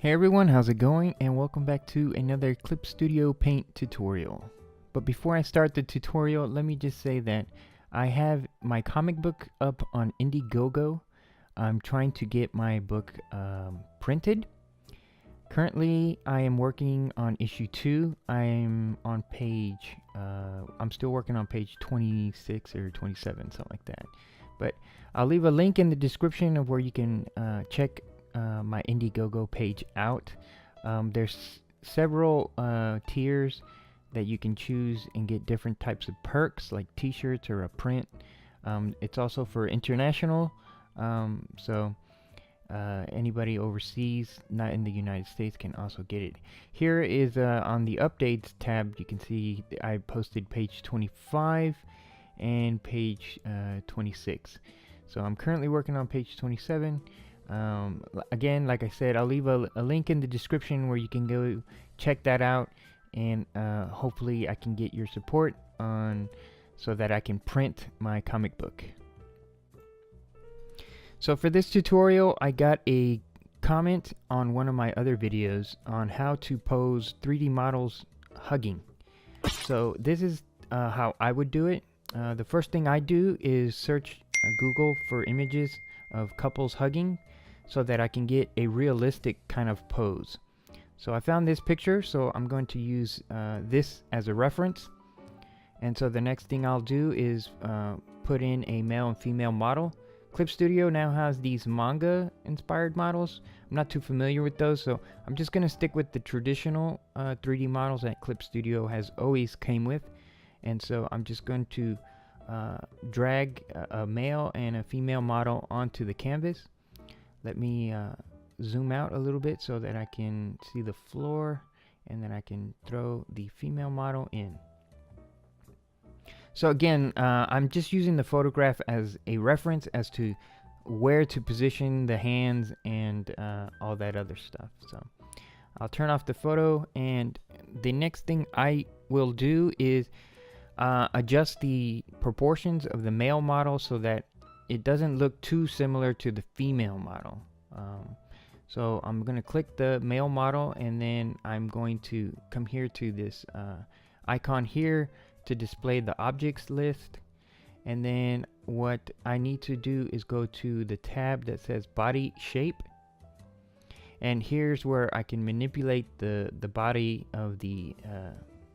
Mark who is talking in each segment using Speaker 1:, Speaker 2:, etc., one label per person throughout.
Speaker 1: Hey everyone, how's it going? And welcome back to another Clip Studio Paint tutorial. But before I start the tutorial, let me just say that I have my comic book up on IndieGoGo. I'm trying to get my book printed. Currently, I am working on issue 2. I'm on page, I'm still working on page 26 or 27, something like that. But I'll leave a link in the description of where you can check my IndieGoGo page out. There's several tiers that you can choose and get different types of perks like t-shirts or a print. It's also for international, so anybody overseas, not in the United States, can also get it. Here is on the updates tab, you can see I posted page 25 and page 26. So I'm currently working on page 27. Again, like I said, I'll leave a link in the description where you can go check that out, and hopefully I can get your support on so that I can print my comic book. So for this tutorial, I got a comment on one of my other videos on how to pose 3D models hugging. So this is how I would do it. The first thing I do is search Google for images of couples hugging so that I can get a realistic kind of pose. So I found this picture, so I'm going to use this as a reference. And so the next thing I'll do is put in a male and female model. Clip Studio now has these manga inspired models. I'm not too familiar with those, so I'm just going to stick with the traditional 3D models that Clip Studio has always came with. And so I'm just going to drag a male and a female model onto the canvas. Let me zoom out a little bit so that I can see the floor, and then I can throw the female model in. So again, I'm just using the photograph as a reference as to where to position the hands and all that other stuff. So I'll turn off the photo, and the next thing I will do is adjust the proportions of the male model so that it doesn't look too similar to the female model. So I'm going to click the male model, and then I'm going to come here to this icon here to display the objects list. And then what I need to do is go to the tab that says body shape, and here's where I can manipulate the body of the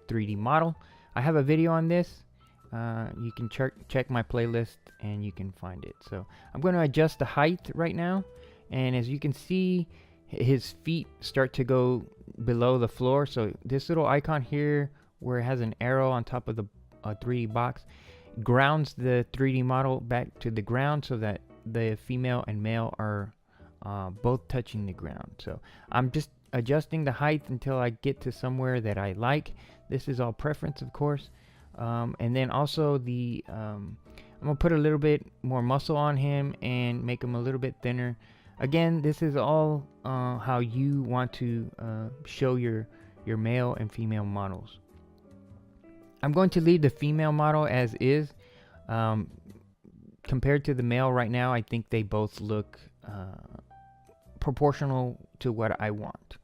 Speaker 1: 3D model. I have a video on this. You can check my playlist and you can find it. So I'm going to adjust the height right now, and as you can see, his feet start to go below the floor. So this little icon here where it has an arrow on top of the 3D box grounds the 3D model back to the ground so that the female and male are both touching the ground. So I'm just adjusting the height until I get to somewhere that I like. This is all preference, of course. And then also I'm gonna put a little bit more muscle on him and make him a little bit thinner. Again, this is all how you want to show your male and female models. I'm going to leave the female model as is. Compared to the male right now, I think they both look proportional to what I want.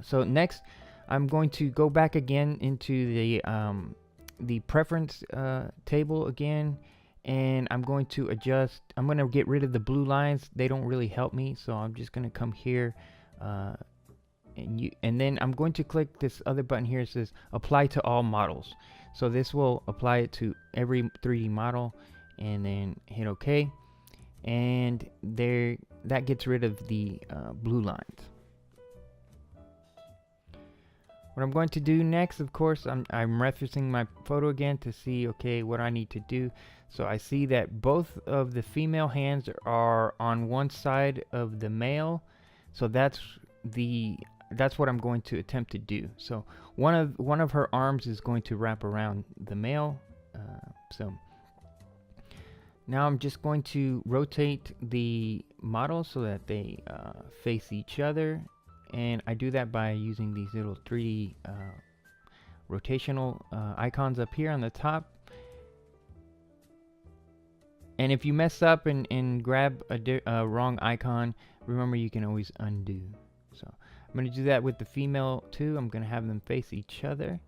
Speaker 1: So next, I'm going to go back again into the preference table again, and I'm going to adjust. I'm going to get rid of the blue lines. They don't really help me, so I'm just going to come here, and then I'm going to click this other button here. It says apply to all models. So this will apply it to every 3D model, and then hit OK, and there, that gets rid of the blue lines. What I'm going to do next, of course, I'm referencing my photo again to see, okay, what I need to do. So I see that both of the female hands are on one side of the male. So that's what I'm going to attempt to do. So one of her arms is going to wrap around the male. So now I'm just going to rotate the model so that they face each other. And I do that by using these little 3D rotational icons up here on the top. And if you mess up and grab a wrong icon, remember you can always undo. So I'm going to do that with the female too. I'm going to have them face each other.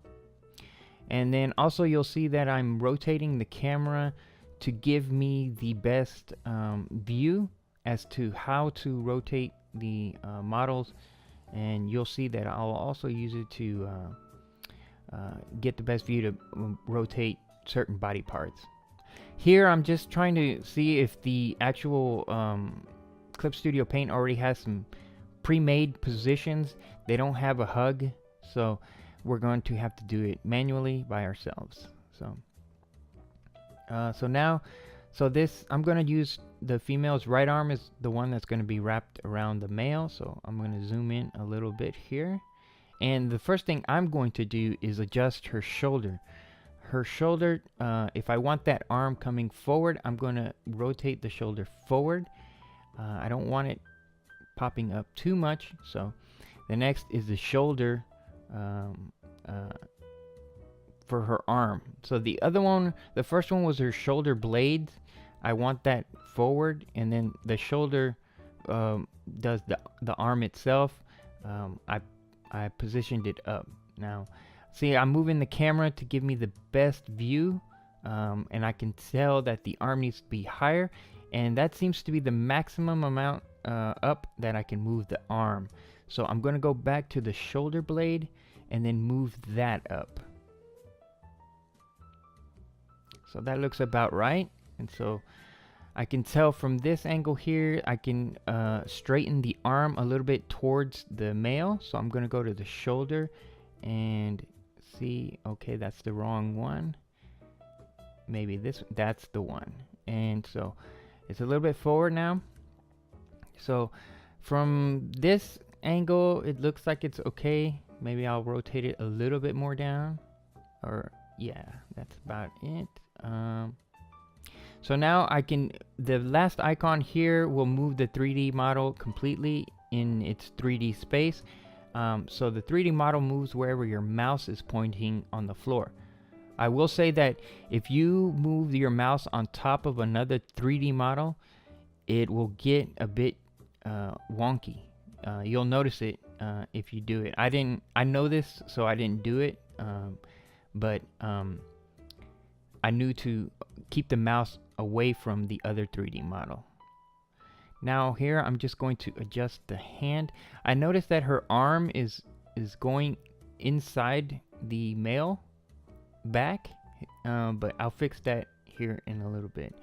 Speaker 1: And then also you'll see that I'm rotating the camera to give me the best view as to how to rotate the models. And you'll see that I'll also use it to get the best view to rotate certain body parts. Here I'm just trying to see if the actual Clip Studio Paint already has some pre-made positions. They don't have a hug, so we're going to have to do it manually by ourselves. So this, I'm going to use the female's right arm is the one that's going to be wrapped around the male. So I'm going to zoom in a little bit here. And the first thing I'm going to do is adjust her shoulder. Her shoulder, if I want that arm coming forward, I'm going to rotate the shoulder forward. I don't want it popping up too much. So the next is the shoulder for her arm. So the other one, the first one was her shoulder blades. I want that forward, and then the shoulder does the arm itself. I positioned it up. Now, see, I'm moving the camera to give me the best view, and I can tell that the arm needs to be higher, and that seems to be the maximum amount up that I can move the arm. So I'm going to go back to the shoulder blade and then move that up. So that looks about right. And so I can tell from this angle here, I can straighten the arm a little bit towards the male. So I'm going to go to the shoulder and see, okay, that's the wrong one. Maybe that's the one. And so it's a little bit forward now. So from this angle, it looks like it's okay. Maybe I'll rotate it a little bit more down. Or yeah, that's about it. So now I can, the last icon here will move the 3D model completely in its 3D space. So the 3D model moves wherever your mouse is pointing on the floor. I will say that if you move your mouse on top of another 3D model, it will get a bit wonky. You'll notice it if you do it. I know this, so I didn't do it, but I knew to keep the mouse away from the other 3D model. Now here I'm just going to adjust the hand. I noticed that her arm is going inside the male back, but I'll fix that here in a little bit.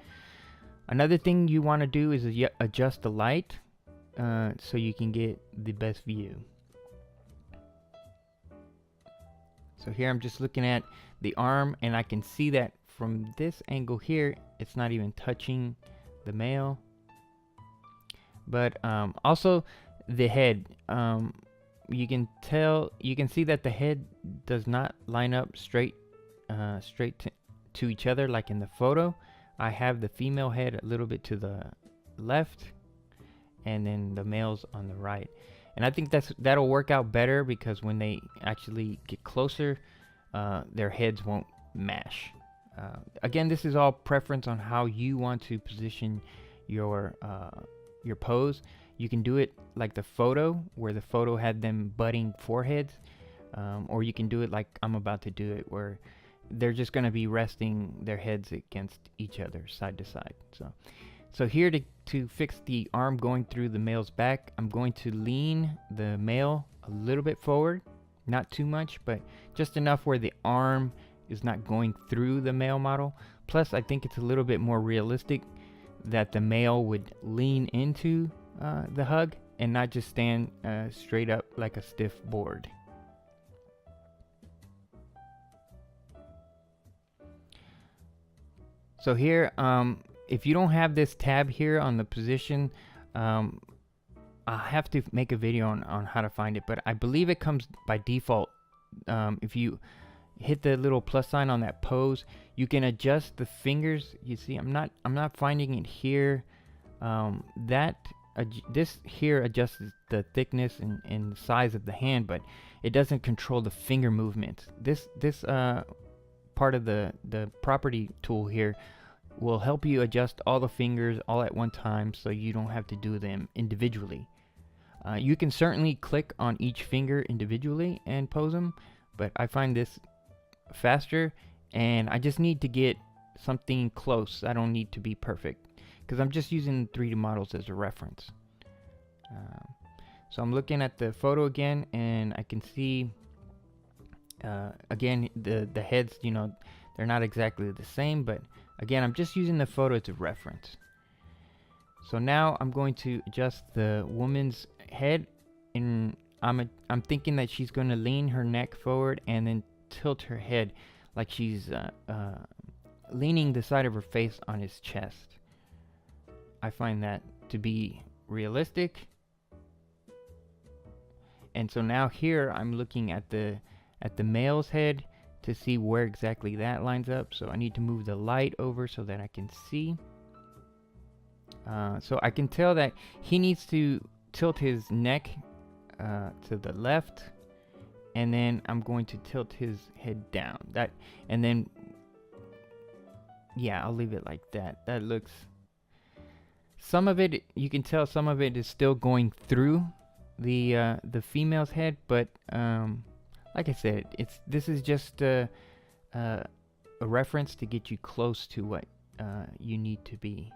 Speaker 1: Another thing you want to do is adjust the light so you can get the best view. So here I'm just looking at the arm, and I can see that from this angle here, it's not even touching the male. But also the head, you can see that the head does not line up straight to each other like in the photo. I have the female head a little bit to the left, and then the male's on the right. And I think that'll work out better, because when they actually get closer, their heads won't mash. Again, this is all preference on how you want to position your pose. You can do it like the photo, where the photo had them butting foreheads, or you can do it like I'm about to do it, where they're just going to be resting their heads against each other, side to side. So here to fix the arm going through the male's back, I'm going to lean the male a little bit forward, not too much, but just enough where the arm is not going through the male model. Plus, I think it's a little bit more realistic that the male would lean into the hug and not just stand straight up like a stiff board. So here, if you don't have this tab here on the position, I'll have to make a video on how to find it, but I believe it comes by default. If you hit the little plus sign on that pose, you can adjust the fingers. You see, I'm not finding it here. This here adjusts the thickness and size of the hand, but it doesn't control the finger movements. This part of the property tool here will help you adjust all the fingers all at one time, so you don't have to do them individually. You can certainly click on each finger individually and pose them, but I find this faster, and I just need to get something close. I don't need to be perfect because I'm just using 3D models as a reference. So I'm looking at the photo again, and I can see again the heads, you know, they're not exactly the same, but again, I'm just using the photo as a reference. So now I'm going to adjust the woman's head, and I'm thinking that she's going to lean her neck forward and then tilt her head like she's leaning the side of her face on his chest. I find that to be realistic. And so now here I'm looking at the male's head to see where exactly that lines up. So I need to move the light over so that I can see. So I can tell that he needs to tilt his neck to the left, and then I'm going to tilt his head down. And then yeah, I'll leave it like that. That looks, some of it, you can tell some of it is still going through the female's head, but like I said, this is just a reference to get you close to what you need to be.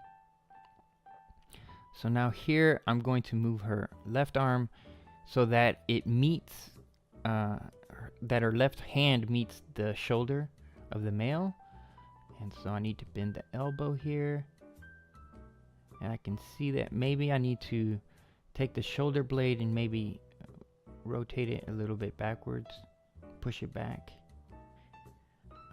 Speaker 1: So now here I'm going to move her left arm so that it meets, that her left hand meets the shoulder of the male. And so I need to bend the elbow here. And I can see that maybe I need to take the shoulder blade and maybe rotate it a little bit backwards, push it back.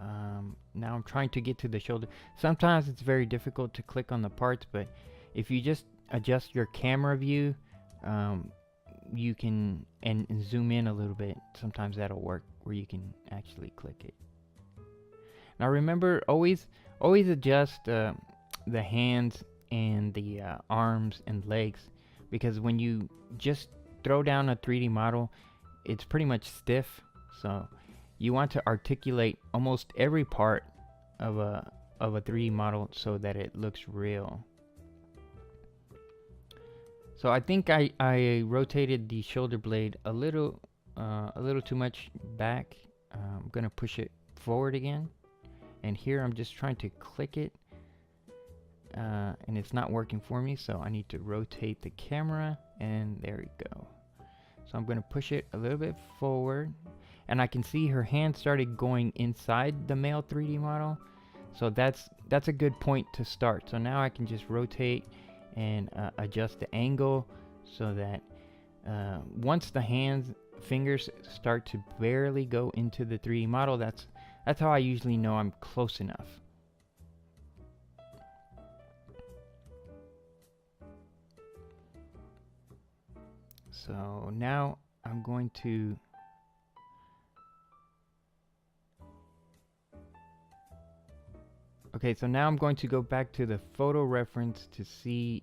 Speaker 1: Now I'm trying to get to the shoulder. Sometimes it's very difficult to click on the parts, but if you just adjust your camera view, you can and zoom in a little bit. Sometimes that'll work where you can actually click it. Now remember, always adjust the hands and the arms and legs, because when you just throw down a 3D model, it's pretty much stiff. So you want to articulate almost every part of a 3D model so that it looks real. So I think I rotated the shoulder blade a little too much back. I'm gonna push it forward again, and here I'm just trying to click it, and it's not working for me, so I need to rotate the camera, and there we go. So I'm gonna push it a little bit forward, and I can see her hand started going inside the male 3D model, so that's a good point to start. So now I can just rotate and adjust the angle so that once the fingers start to barely go into the 3D model, that's how I usually know I'm close enough. So now I'm going to so now I'm going to go back to the photo reference to see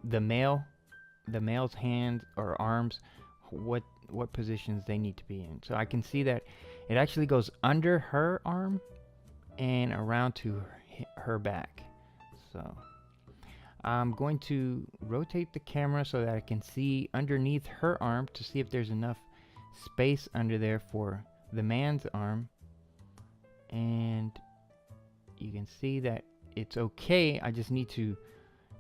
Speaker 1: the male's hands or arms, what positions they need to be in. So I can see that it actually goes under her arm and around to her back. So I'm going to rotate the camera so that I can see underneath her arm to see if there's enough space under there for the man's arm. And you can see that it's okay. I just need to,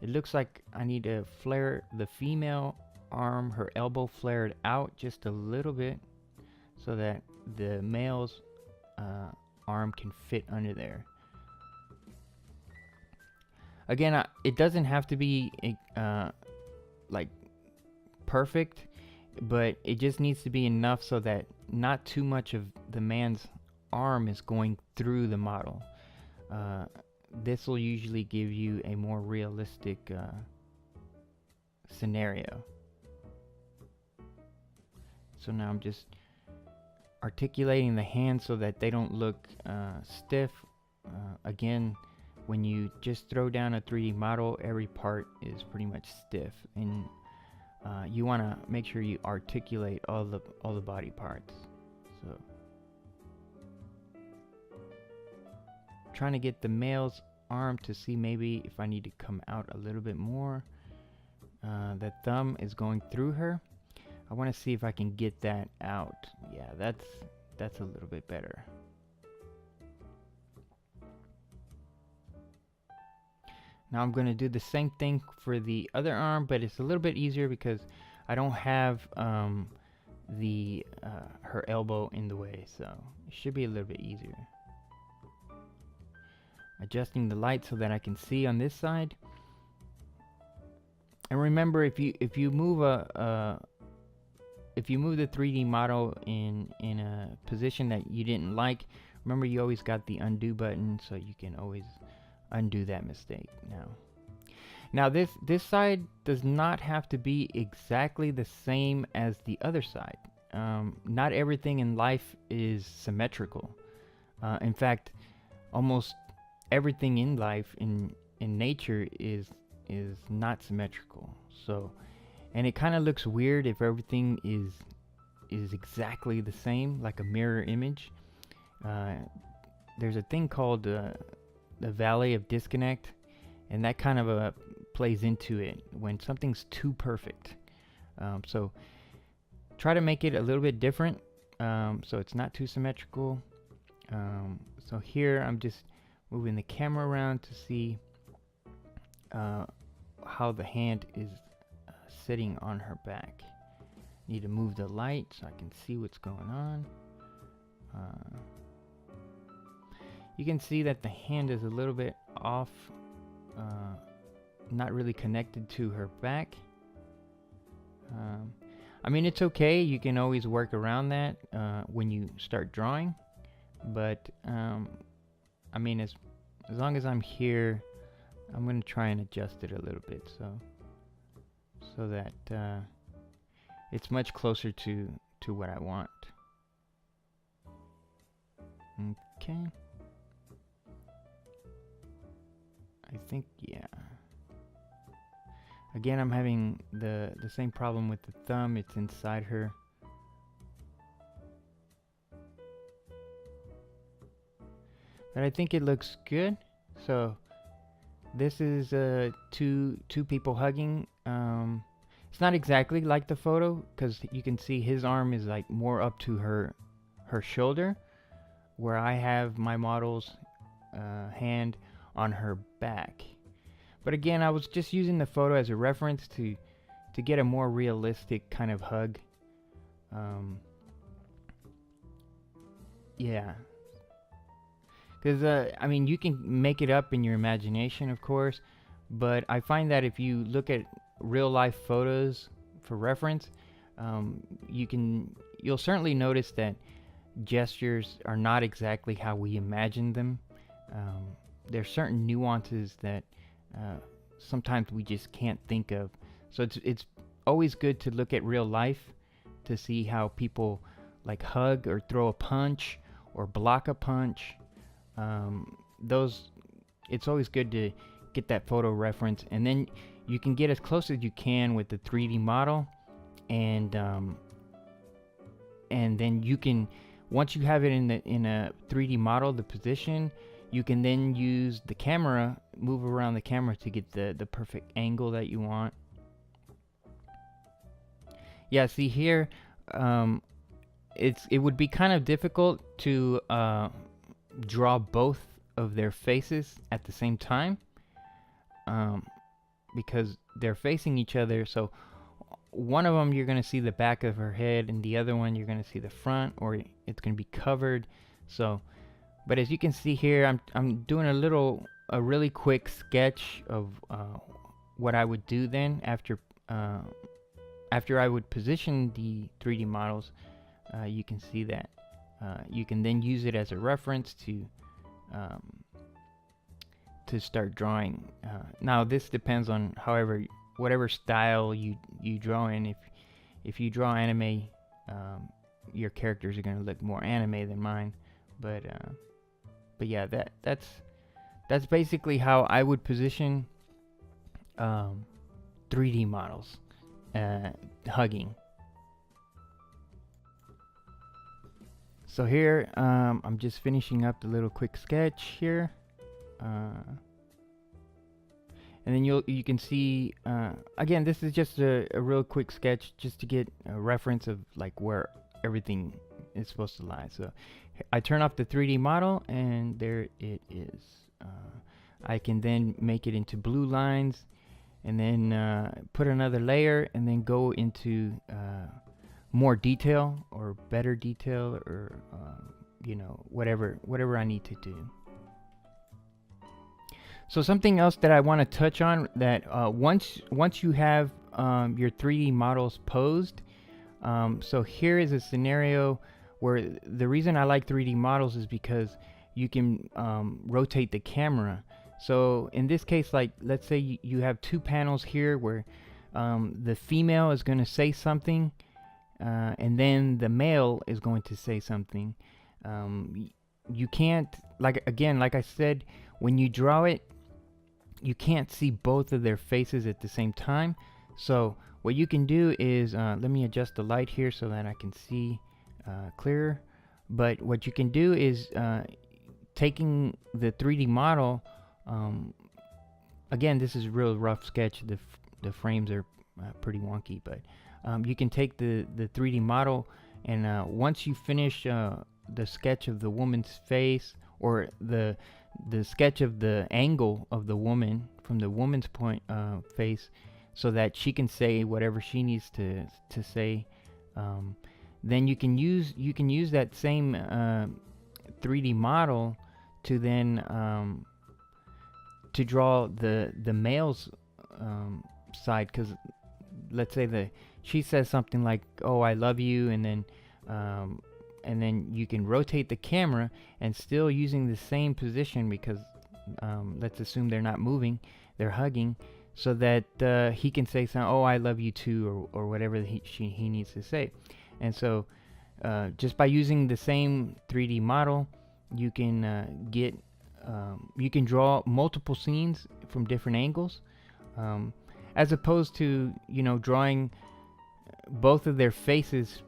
Speaker 1: it looks like I need to flare the female arm, her elbow flared out just a little bit so that the male's arm can fit under there. Again, it doesn't have to be like perfect, but it just needs to be enough so that not too much of the man's arm is going through the model. This will usually give you a more realistic scenario. So now I'm just articulating the hands so that they don't look stiff. Again, when you just throw down a 3D model, every part is pretty much stiff, and you want to make sure you articulate all the body parts. So trying to get the male's arm to see maybe if I need to come out a little bit more. the thumb is going through her. I want to see if I can get that out. Yeah, that's a little bit better. Now I'm going to do the same thing for the other arm, but it's a little bit easier because I don't have her elbow in the way, so it should be a little bit easier. Adjusting the light so that I can see on this side. And remember, if you move the 3D model in a position that you didn't like, remember you always got the undo button, so you can always undo that mistake. Now this side does not have to be exactly the same as the other side. Not everything in life is symmetrical. In fact, almost everything in life in nature is not symmetrical. So, and it kind of looks weird if everything is exactly the same, like a mirror image. There's a thing called the valley of disconnect, and that kind of plays into it when something's too perfect. So try to make it a little bit different, so it's not too symmetrical. So here I'm just moving the camera around to see how the hand is sitting on her back. Need to move the light so I can see what's going on. You can see that the hand is a little bit off, not really connected to her back. I mean, it's okay, you can always work around that when you start drawing, but I mean, as long as I'm here, I'm going to try and adjust it a little bit so that it's much closer to what I want. Okay. I think, yeah. Again, I'm having the same problem with the thumb. It's inside her. But I think it looks good. So this is two people hugging. It's not exactly like the photo because you can see his arm is like more up to her shoulder, where I have my model's hand on her back. But again, I was just using the photo as a reference to get a more realistic kind of hug. Yeah. Because, I mean, you can make it up in your imagination, of course, but I find that if you look at real life photos for reference, you'll certainly notice that gestures are not exactly how we imagine them. There's certain nuances that sometimes we just can't think of. So it's always good to look at real life to see how people like hug or throw a punch or block a punch. It's always good to get that photo reference, and then you can get as close as you can with the 3D model, and then you can, once you have it in a 3D model, the position, you can then use the camera, move around the camera to get the perfect angle that you want. Yeah, see here, it would be kind of difficult to draw both of their faces at the same time, because they're facing each other. So one of them you're going to see the back of her head, and the other one you're going to see the front, or it's going to be covered. So, but as you can see here, I'm doing a really quick sketch of what I would do then after I would position the 3D models. You can see that you can then use it as a reference to start drawing. Now this depends on whatever style you draw in. If you draw anime, your characters are going to look more anime than mine. But yeah, that's basically how I would position 3D models hugging. So here, I'm just finishing up the little quick sketch here. and then you can see, again, this is just a real quick sketch just to get a reference of like where everything is supposed to lie. So I turn off the 3D model, and there it is. I can then make it into blue lines, and then put another layer, and then go into more detail or better detail, or you know, whatever I need to do. So something else that I want to touch on, that once you have your 3D models posed, so here is a scenario where the reason I like 3D models is because you can rotate the camera. So in this case, like let's say you have two panels here where the female is going to say something, and then the male is going to say something. You can't, like I said, when you draw it, you can't see both of their faces at the same time. So what you can do is, let me adjust the light here so that I can see clearer. But what you can do is taking the 3D model, again, this is a real rough sketch. The frames are pretty wonky, but you can take the 3D model, and once you finish the sketch of the woman's face, or the sketch of the angle of the woman from the woman's point face, so that she can say whatever she needs to say, then you can use that same 3D model to then to draw the male's side, because let's say she says something like, "Oh, I love you," and then you can rotate the camera, and still using the same position, because let's assume they're not moving, they're hugging, so that he can say something, "Oh, I love you too," or whatever he needs to say. And so just by using the same 3D model, you can you can draw multiple scenes from different angles, as opposed to, you know, drawing both of their faces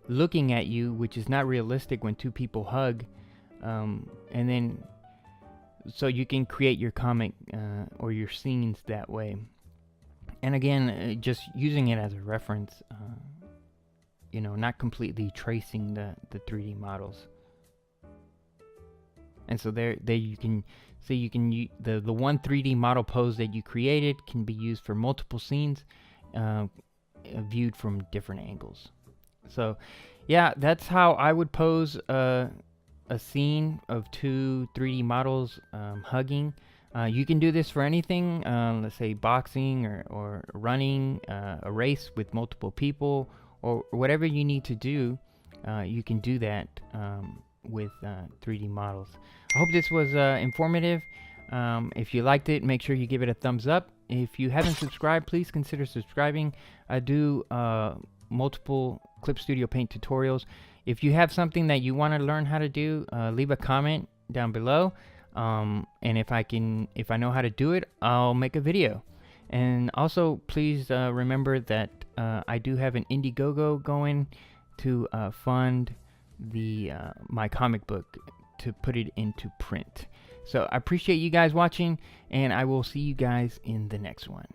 Speaker 1: looking at you, which is not realistic when two people hug. And then so you can create your comic or your scenes that way. And again, just using it as a reference, you know, not completely tracing the 3D models. And so there you can see, the one 3D model pose that you created can be used for multiple scenes, viewed from different angles. So yeah, that's how I would pose a scene of two 3D models hugging. You can do this for anything, let's say boxing or running, a race with multiple people, or whatever you need to do. You can do that with 3D models. I hope this was informative. If you liked it, make sure you give it a thumbs up. If you haven't subscribed, please consider subscribing. I do multiple Clip Studio Paint tutorials. If you have something that you want to learn how to do, leave a comment down below, and if I know how to do it, I'll make a video. And also, please remember that I do have an IndieGoGo going to fund my comic book, to put it into print. So I appreciate you guys watching, and I will see you guys in the next one.